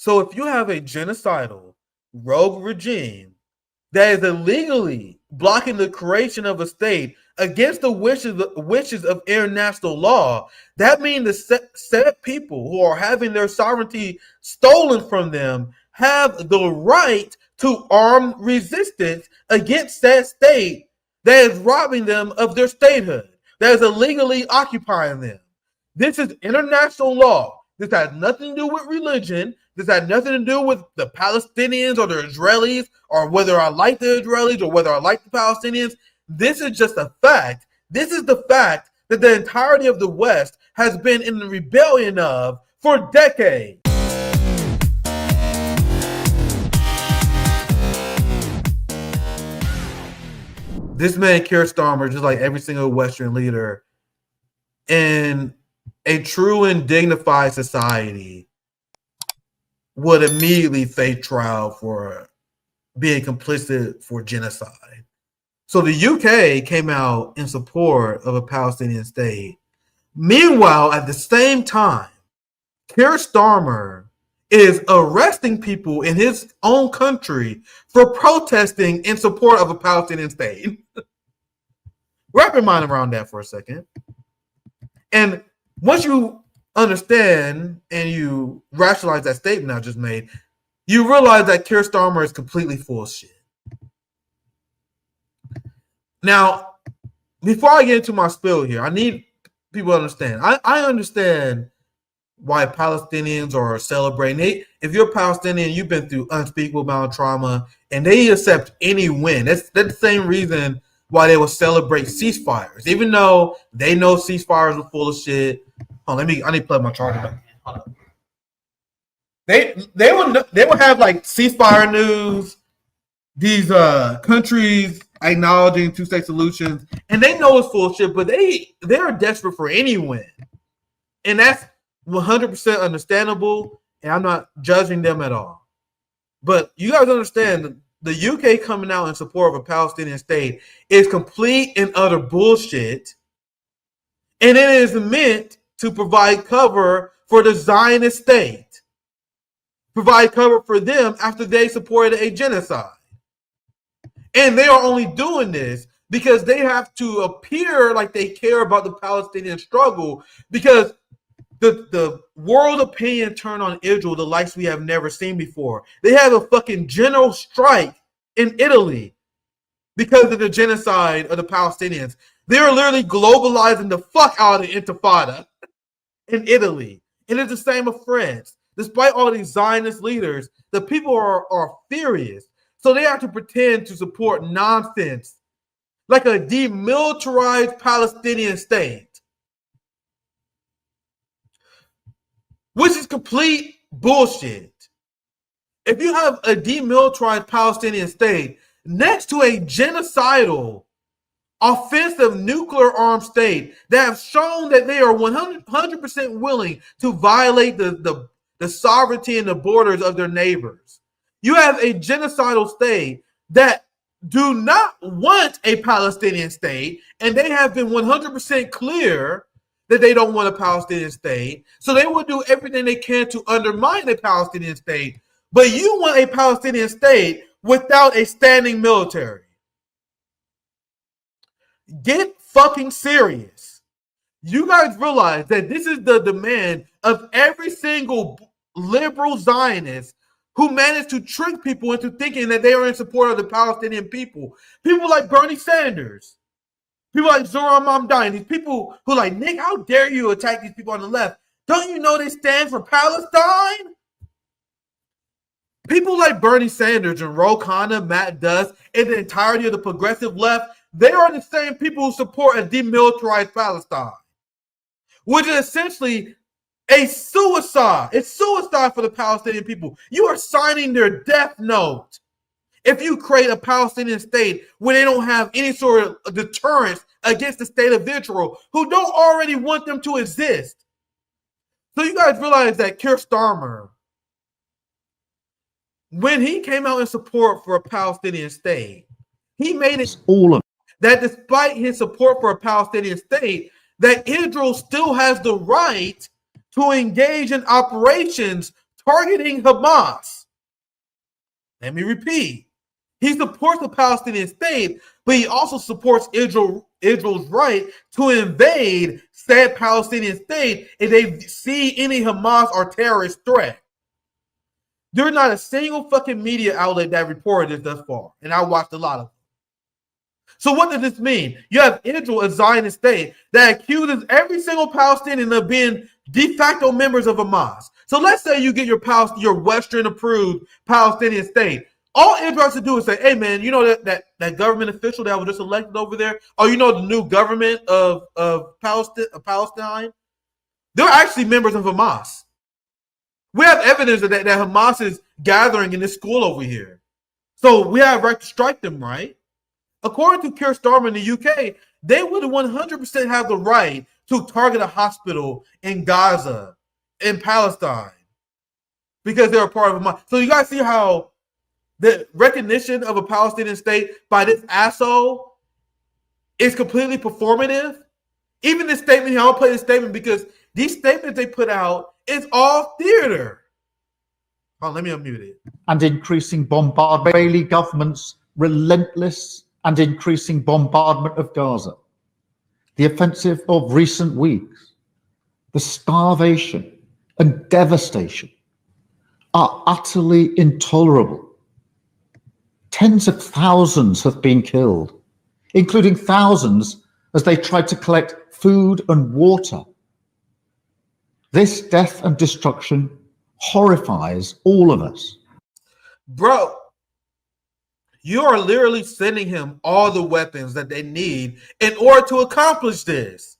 So if you have a genocidal rogue regime that is illegally blocking the creation of a state against the wishes of international law, that means the set people who are having their sovereignty stolen from them have the right to armed resistance against that state that is robbing them of their statehood, that is illegally occupying them. This is international law. This has nothing to do with religion. This had nothing to do with the Palestinians or the Israelis, or whether I like the Israelis or whether I like the Palestinians. This is just a fact. This is the fact that the entirety of the West has been in the rebellion of for decades. This man, Keir Starmer, just like every single Western leader, in a true and dignified society, would immediately face trial for being complicit for genocide. So the UK came out in support of a Palestinian state. Meanwhile, at the same time, Keir Starmer is arresting people in his own country for protesting in support of a Palestinian state. Wrap your mind around that for a second. And once you understand and you rationalize that statement I just made, you realize that Keir Starmer is completely full of shit. Now, before I get into my spill here, I need people to understand. I understand why Palestinians are celebrating. If you're Palestinian, you've been through unspeakable amount of trauma, and they accept any win. That's the same reason why they will celebrate ceasefires, even though they know ceasefires are full of shit. I need to plug my charger back in. Hold up. They will have like ceasefire news, these countries acknowledging two-state solutions, and they know it's full of shit, but they're desperate for any win. And that's 100% understandable, and I'm not judging them at all. But you guys understand the UK coming out in support of a Palestinian state is complete and utter bullshit, and it is meant to provide cover for the Zionist state, provide cover for them after they supported a genocide. And they are only doing this because they have to appear like they care about the Palestinian struggle, because the world opinion turned on Israel the likes we have never seen before. They have a fucking general strike in Italy because of the genocide of the Palestinians. They're literally globalizing the fuck out of the Intifada in Italy. And it's the same with France. Despite all these Zionist leaders, the people are furious. So they have to pretend to support nonsense like a demilitarized Palestinian state, which is complete bullshit. If you have a demilitarized Palestinian state next to a genocidal, offensive nuclear armed state that have shown that they are 100% willing to violate the sovereignty and the borders of their neighbors, you have a genocidal state that do not want a Palestinian state, and they have been 100% clear that they don't want a Palestinian state. So they will do everything they can to undermine a Palestinian state. But you want a Palestinian state without a standing military. Get fucking serious. You guys realize that this is the demand of every single liberal Zionist who managed to trick people into thinking that they are in support of the Palestinian people. People like Bernie Sanders, people like Zoran Mamdani, these people who like, Nick, how dare you attack these people on the left? Don't you know they stand for Palestine? People like Bernie Sanders and Ro Khanna, Matt Duss, and the entirety of the progressive left, they are the same people who support a demilitarized Palestine, which is essentially a suicide. It's suicide for the Palestinian people. You are signing their death note if you create a Palestinian state where they don't have any sort of deterrence against the state of Israel, who don't already want them to exist. So you guys realize that Keir Starmer, when he came out in support for a Palestinian state, he made it all of that despite his support for a Palestinian state, that Israel still has the right to engage in operations targeting Hamas. Let me repeat. He supports the Palestinian state, but he also supports Israel's right to invade said Palestinian state if they see any Hamas or terrorist threat. There's not a single fucking media outlet that reported this thus far, and I watched a lot of them. So what does this mean? You have Israel, a Zionist state, that accuses every single Palestinian of being de facto members of Hamas. So let's say you get your Western-approved Palestinian state. All Israel has to do is say, hey, man, you know that government official that was just elected over there? Or you know the new government of Palestine? They're actually members of Hamas. We have evidence that Hamas is gathering in this school over here. So we have right to strike them, right? According to Keir Starmer in the UK, they would 100% have the right to target a hospital in Gaza, in Palestine, because they're a part of Hamas. So you guys see how the recognition of a Palestinian state by this asshole is completely performative? Even this statement here, I'll play this statement because these statements they put out is all theater. Oh, let me unmute it. And increasing bombardment, Israeli government's relentless and increasing bombardment of Gaza, the offensive of recent weeks, the starvation and devastation are utterly intolerable. Tens of thousands have been killed, including thousands as they tried to collect food and water. This death and destruction horrifies all of us. Bro, you are literally sending him all the weapons that they need in order to accomplish this.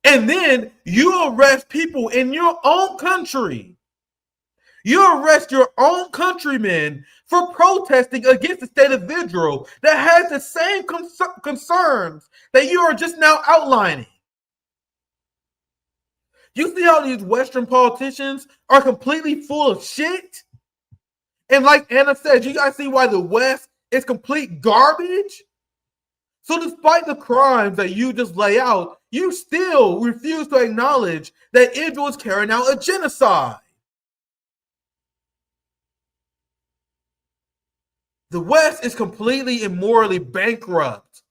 And then you arrest people in your own country. You arrest your own countrymen for protesting against the state of Israel that has the same concerns that you are just now outlining. You see how these Western politicians are completely full of shit? And like Anna said, you guys see why the West is complete garbage? So despite the crimes that you just lay out, you still refuse to acknowledge that Israel is carrying out a genocide. The West is completely and morally bankrupt.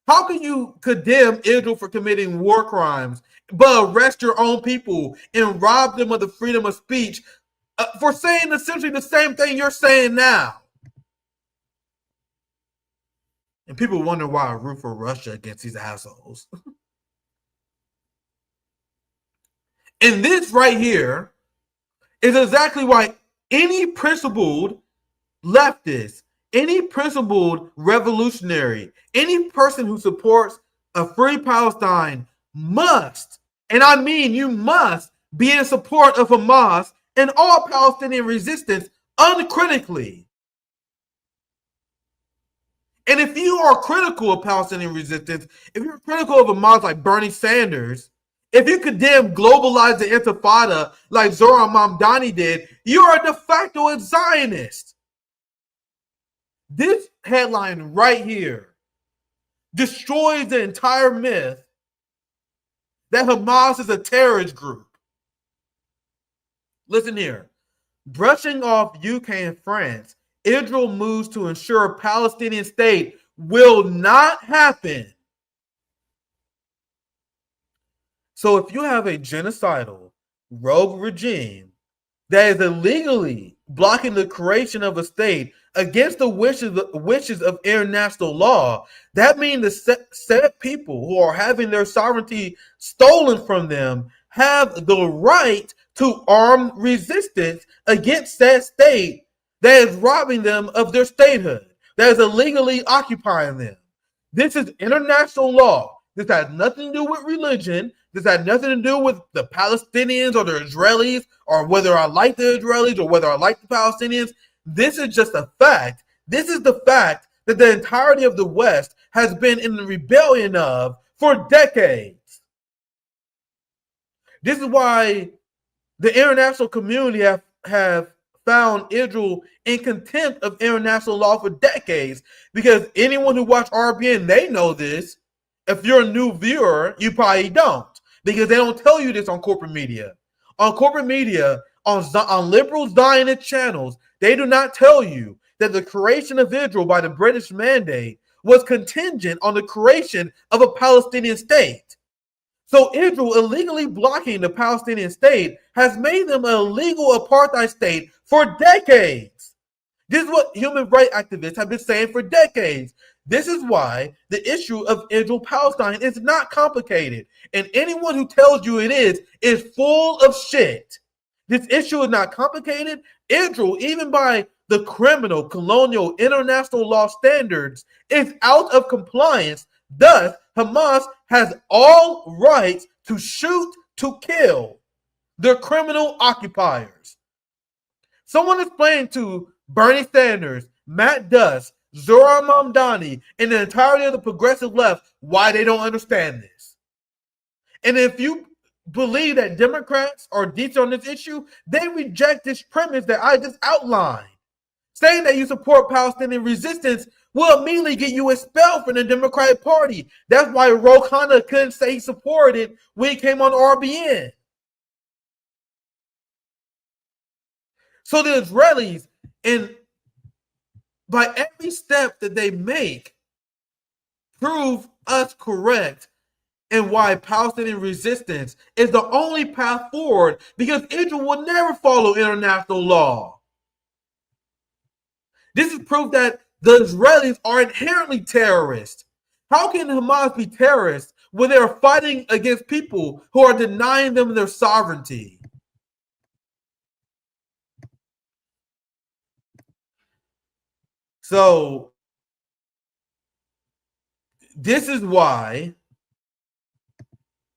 How can you condemn Israel for committing war crimes, but arrest your own people and rob them of the freedom of speech for saying essentially the same thing you're saying now? And people wonder why I root for Russia against these assholes. And this right here is exactly why any principled leftist, any principled revolutionary, any person who supports a free Palestine must, and I mean you must, be in support of Hamas and all Palestinian resistance uncritically. And if you are critical of Palestinian resistance, if you're critical of Hamas like Bernie Sanders, if you condemn globalized the Intifada like Zoran Mamdani did, you are de facto a Zionist. This headline right here destroys the entire myth that Hamas is a terrorist group. Listen here. Brushing off UK and France, Israel moves to ensure a Palestinian state will not happen. So if you have a genocidal rogue regime that is illegally blocking the creation of a state against the wishes of international law, that means the said people who are having their sovereignty stolen from them have the right to armed resistance against that state that is robbing them of their statehood, that is illegally occupying them. This is international law. This has nothing to do with religion. This has nothing to do with the Palestinians or the Israelis, or whether I like the Israelis or whether I like the Palestinians. This is just a fact. This is the fact that the entirety of the West has been in the rebellion of for decades. This is why the international community have found Israel in contempt of international law for decades, because anyone who watched RBN, they know this. If you're a new viewer, you probably don't, because they don't tell you this on corporate media. on corporate media, on liberal Zionist channels, they do not tell you that the creation of Israel by the British mandate was contingent on the creation of a Palestinian state. So Israel illegally blocking the Palestinian state has made them an illegal apartheid state for decades. This is what human rights activists have been saying for decades. This is why the issue of Israel-Palestine is not complicated. And anyone who tells you it is full of shit. This issue is not complicated. Israel, even by the criminal, colonial, international law standards, is out of compliance. Thus, Hamas has all rights to shoot, to kill their criminal occupiers. Someone explained to Bernie Sanders, Matt Duss, Zohran Mamdani, and the entirety of the progressive left why they don't understand this. And if you believe that Democrats are decent on this issue, they reject this premise that I just outlined. Saying that you support Palestinian resistance will immediately get you expelled from the Democratic Party. That's why Ro Khanna couldn't say he supported when he came on RBN. So the Israelis, and by every step that they make, prove us correct and why Palestinian resistance is the only path forward, because Israel will never follow international law. This is proof that the Israelis are inherently terrorists. How can Hamas be terrorists when they are fighting against people who are denying them their sovereignty? So, this is why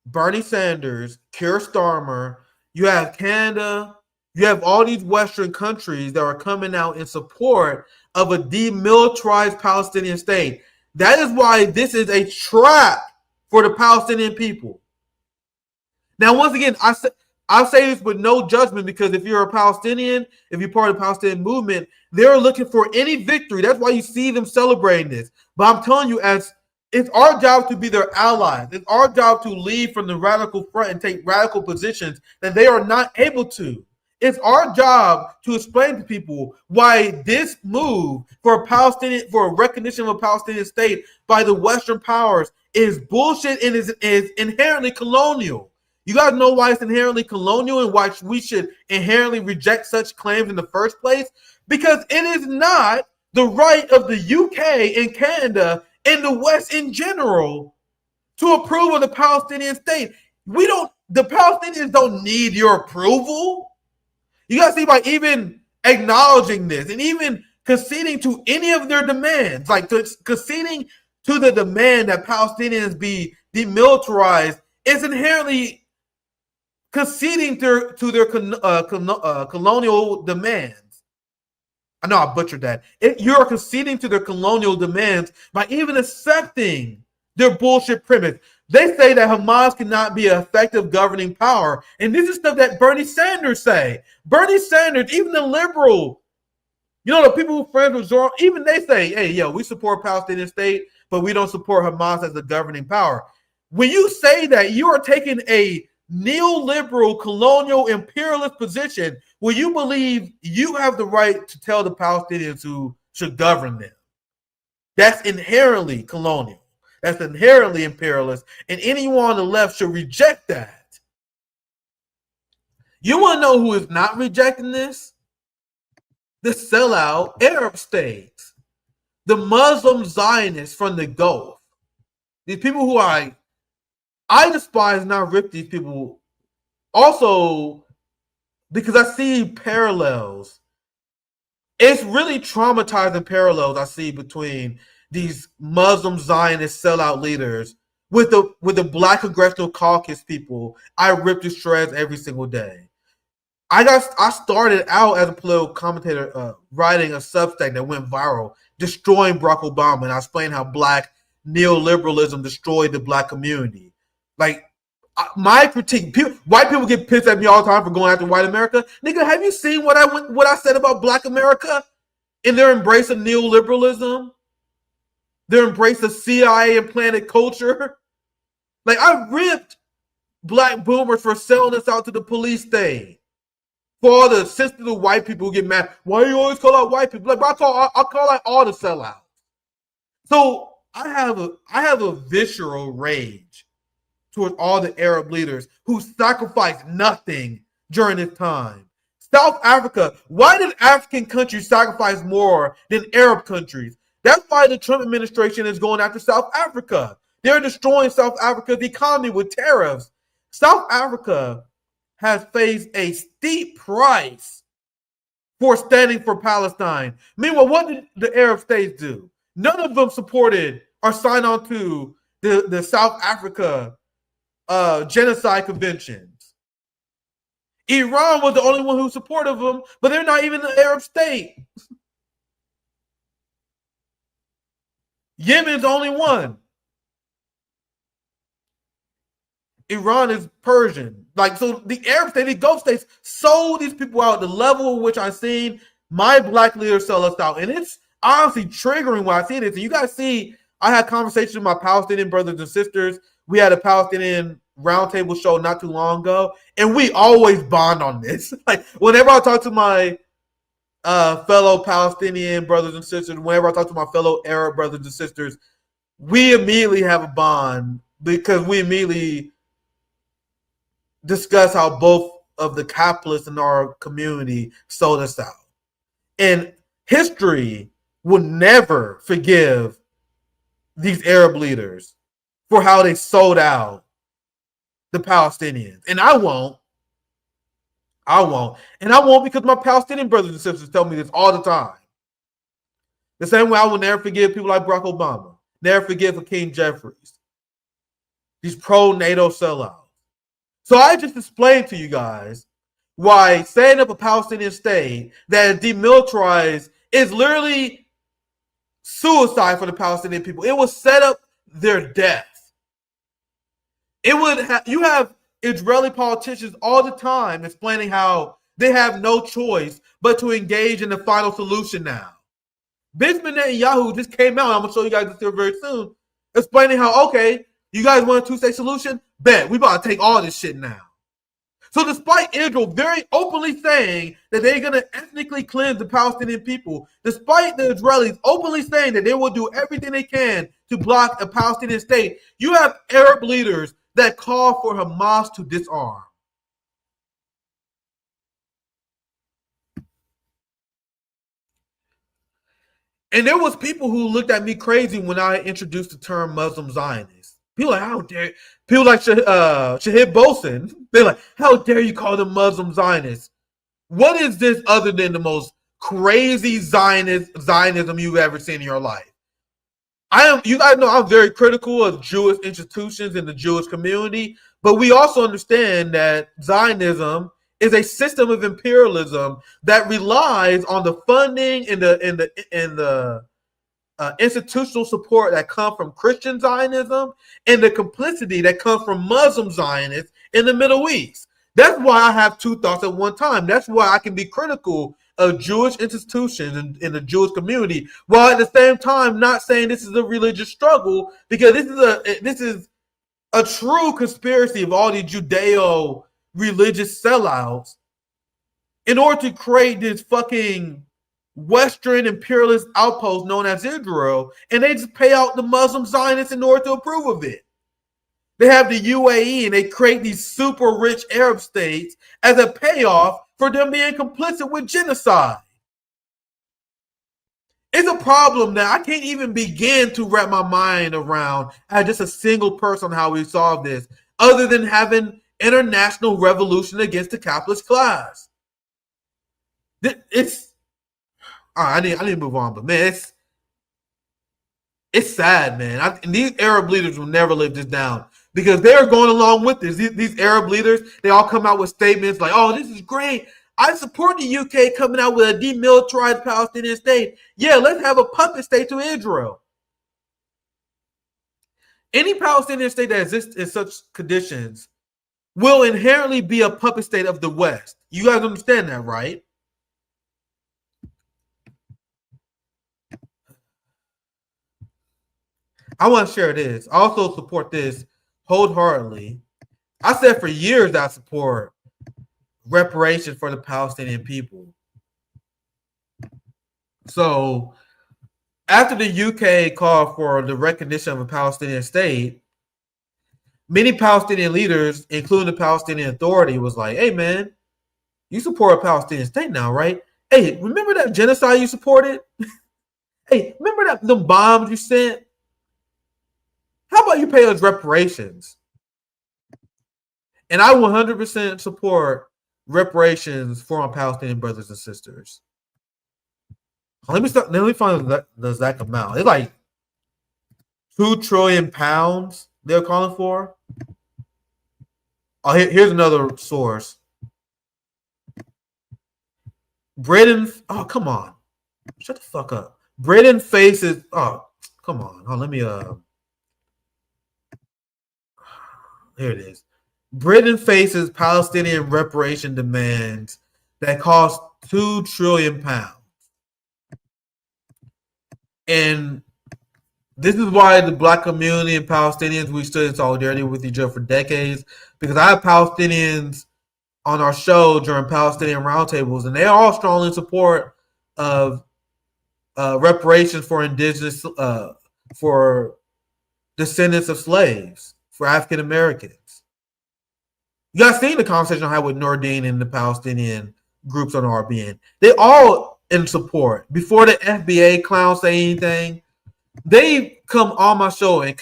Bernie Sanders, Keir Starmer, you have Canada, you have all these Western countries that are coming out in support of a demilitarized Palestinian state. That is why this is a trap for the Palestinian people. Now, once again, I'll say this with no judgment, because if you're a Palestinian, if you're part of the Palestinian movement, they're looking for any victory. That's why you see them celebrating this. But I'm telling you, it's our job to be their allies. It's our job to lead from the radical front and take radical positions that they are not able to. It's our job to explain to people why this move for a recognition of a Palestinian state by the Western powers is bullshit and is inherently colonial. You guys know why it's inherently colonial and why we should inherently reject such claims in the first place? Because it is not the right of the UK and Canada and the West in general to approve of the Palestinian state. The Palestinians don't need your approval. You gotta see, by even acknowledging this and even conceding to any of their demands, like conceding to the demand that Palestinians be demilitarized, is inherently conceding to their colonial demands. I know I butchered that. You're conceding to their colonial demands by even accepting their bullshit premise. They say that Hamas cannot be an effective governing power. And this is stuff that Bernie Sanders say. Bernie Sanders, even the liberal, the people who are friends with Zohran, even they say, hey, we support Palestinian state, but we don't support Hamas as a governing power. When you say that, you are taking a neoliberal, colonial, imperialist position where you believe you have the right to tell the Palestinians who should govern them. That's inherently colonial. That's inherently imperialist, and anyone on the left should reject that. You want to know who is not rejecting this? The sellout Arab states, the Muslim Zionists from the Gulf. These people who I despise and I rip these people also because I see parallels. It's really traumatizing parallels I see between these Muslim Zionist sellout leaders with the Black Congressional Caucus people I rip to shreds every single day. I started out as a political commentator writing a Substack that went viral, destroying Barack Obama, and I explained how Black neoliberalism destroyed the Black community. Like, my critique, white people get pissed at me all the time for going after white America. Nigga, have you seen what I said about Black America in their embrace of neoliberalism? Their embrace of CIA implanted culture? Like, I ripped black boomers for selling us out to the police state. For all the sensitive white people who get mad, why do you always call out white people? Like, I'll call out all the sellouts. So I have a visceral rage towards all the Arab leaders who sacrificed nothing during this time. South Africa, why did African countries sacrifice more than Arab countries? That's why the Trump administration is going after South Africa. They're destroying South Africa's economy with tariffs. South Africa has faced a steep price for standing for Palestine. Meanwhile, what did the Arab states do? None of them supported or signed on to the South Africa genocide conventions. Iran was the only one who supported them, but they're not even an Arab state. Yemen's the only one. Iran is Persian. Like, so the Arab state, the Gulf states sold these people out the level in which I've seen my black leaders sell us out. And it's honestly triggering when I see this. And you guys see, I had conversations with my Palestinian brothers and sisters. We had a Palestinian roundtable show not too long ago, and we always bond on this. Like, whenever I talk to my fellow Palestinian brothers and sisters, whenever I talk to my fellow Arab brothers and sisters, we immediately have a bond because we immediately discuss how both of the capitalists in our community sold us out. And history will never forgive these Arab leaders for how they sold out the Palestinians. And I won't. And I won't because my Palestinian brothers and sisters tell me this all the time. The same way I will never forgive people like Barack Obama. Never forgive Hakeem Jeffries. These pro-NATO sellouts. So I just explained to you guys why setting up a Palestinian state that is demilitarized is literally suicide for the Palestinian people. It will set up their death. It would you have Israeli politicians all the time explaining how they have no choice but to engage in the final solution now. Benjamin Netanyahu just came out, I'm going to show you guys this here very soon, explaining how, okay, you guys want a two-state solution? Bet, we about to take all this shit now. So despite Israel very openly saying that they're going to ethnically cleanse the Palestinian people, despite the Israelis openly saying that they will do everything they can to block a Palestinian state, you have Arab leaders that call for Hamas to disarm. And there was people who looked at me crazy when I introduced the term Muslim Zionist. People like, how dare people like Shahid Bosen, they're like, how dare you call them Muslim Zionists? What is this other than the most crazy Zionism you've ever seen in your life? You guys know I'm very critical of Jewish institutions and the Jewish community, but we also understand that Zionism is a system of imperialism that relies on the funding and the institutional support that come from Christian Zionism and the complicity that comes from Muslim Zionists in the Middle East. That's why I have two thoughts at one time. That's why I can be critical of Jewish institutions in the Jewish community, while at the same time not saying this is a religious struggle, because this is a true conspiracy of all these Judeo religious sellouts in order to create this fucking Western imperialist outpost known as Israel, and they just pay out the Muslim Zionists in order to approve of it. They have the UAE and they create these super rich Arab states as a payoff for them being complicit with genocide. It's a problem that I can't even begin to wrap my mind around as just a single person on how we solve this, other than having international revolution against the capitalist class. It's I need to move on, but man, it's sad, man. And these Arab leaders will never live this down because they're going along with this. These Arab leaders, they all come out with statements like, "Oh, this is great. I support the UK coming out with a demilitarized Palestinian state. Yeah, let's have a puppet state to Israel." Any Palestinian state that exists in such conditions will inherently be a puppet state of the West. You guys understand that, right? I want to share this. I also support this wholeheartedly. I said for years that I support reparations for the Palestinian people. So after the UK called for the recognition of a Palestinian state, many Palestinian leaders, including the Palestinian Authority, was like, hey, man, you support a Palestinian state now, right? Hey, remember that genocide you supported? Hey, remember that the bombs you sent? How about you pay us reparations? And I 100% support reparations for our Palestinian brothers and sisters. Let me find the exact amount. It's like £2 trillion they're calling for. Oh, here's another source. Britain. Oh, come on. Shut the fuck up. Britain faces. Oh, come on. Oh, let me. Here it is. Britain faces Palestinian reparation demands that cost £2 trillion. And this is why the Black community and Palestinians, we stood in solidarity with each other for decades, because I have Palestinians on our show during Palestinian roundtables, and they are all strongly in support of reparations for indigenous, for descendants of slaves, for African Americans. You guys seen the conversation I had with Nordine and the Palestinian groups on RBN. They all in support. Before the FBA clowns say anything, they come on my show and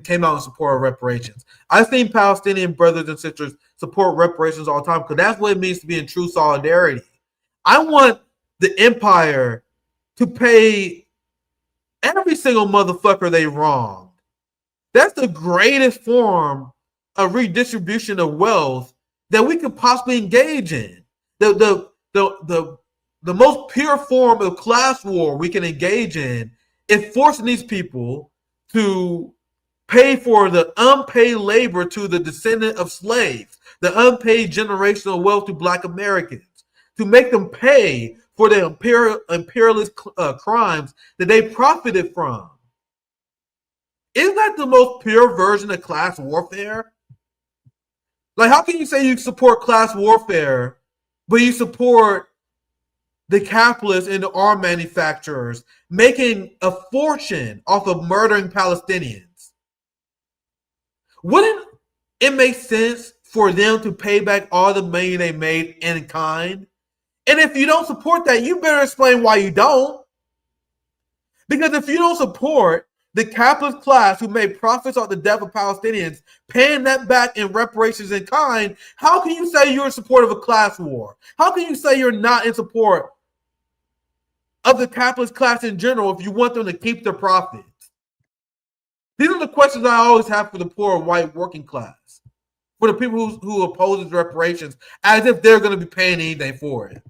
came out in support of reparations. I've seen Palestinian brothers and sisters support reparations all the time because that's what it means to be in true solidarity. I want the empire to pay every single motherfucker they wronged. That's the greatest form of redistribution of wealth that we could possibly engage in. The most pure form of class war we can engage in is forcing these people to pay for the unpaid labor to the descendant of slaves, the unpaid generational wealth to Black Americans, to make them pay for the imperialist crimes that they profited from. Isn't that the most pure version of class warfare? Like, how can you say you support class warfare, but you support the capitalists and the arm manufacturers making a fortune off of murdering Palestinians? Wouldn't it make sense for them to pay back all the money they made in kind? And if you don't support that, you better explain why you don't. Because if you don't support the capitalist class who made profits off the death of Palestinians, paying that back in reparations in kind, how can you say you're in support of a class war? How can you say you're not in support of the capitalist class in general if you want them to keep their profits? These are the questions I always have for the poor white working class, for the people who opposes reparations, as if they're going to be paying anything for it.